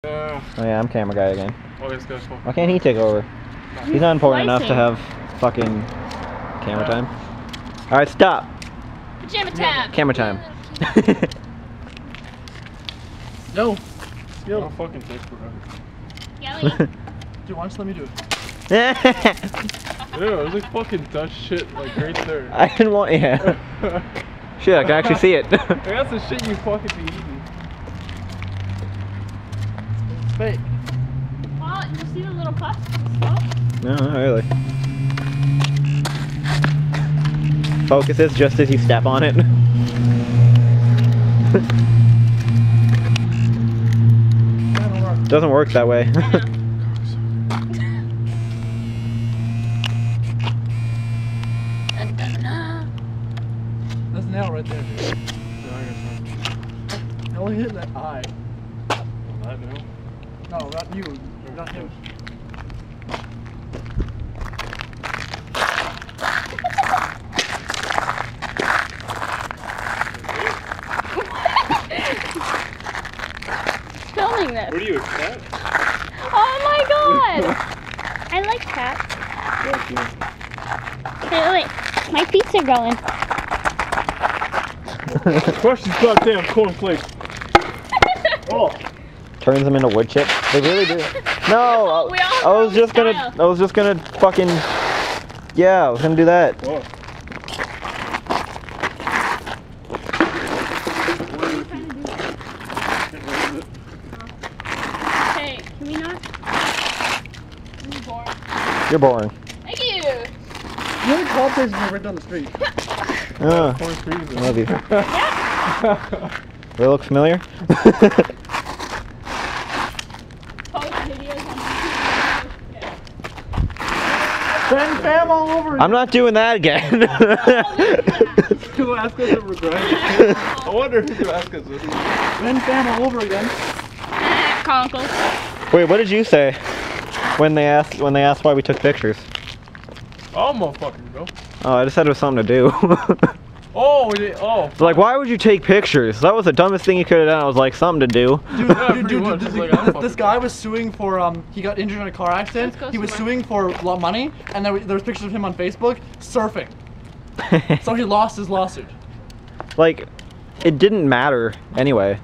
Oh yeah, I'm camera guy again. Oh, this guy's Why can't he take over? He's not important enough to have fucking camera time. Alright, stop! Pajama time! Camera time. No! Yo, don't fucking take forever. Yelly. Dude, why don't you let me do it? Ew, it was like fucking Dutch shit, like right there. I didn't want, yeah. Shit, I can actually see it. Like, that's the shit you fucking be eating. It's fake. Well, you see the little puff? No, not really. Focuses just as you step on it. Doesn't work that way. That's an nail right there, dude. I only hit that eye. That nail? No, not you. Not him. Filming this. What are you, a cat? Oh my god! I like cats. Hey, wait. My feet are going. Crush these goddamn cornflakes. Oh. Turns them into wood chips. They really do. No, I was just gonna fucking, yeah, I was gonna do that. Whoa. Hey, can we not? This is boring. You're boring. Thank you! The only call place is right down the street. Oh, Corn freezes. I love you. Yeah! They look familiar? Post videos on YouTube. Friend fam all over again. I'm not doing that again. Who asked us to regret? I wonder who asked us this. Friend fam all over again. Conkle. Wait, what did you say when they asked why we took pictures? Oh, motherfucker, bro. Oh, I just said it was something to do. Oh, oh. Like, why would you take pictures? That was the dumbest thing you could have done. I was like, something to do. Dude, this guy was suing for, he got injured in a car accident. He was suing for money, and there was pictures of him on Facebook surfing. So he lost his lawsuit. Like, it didn't matter anyway.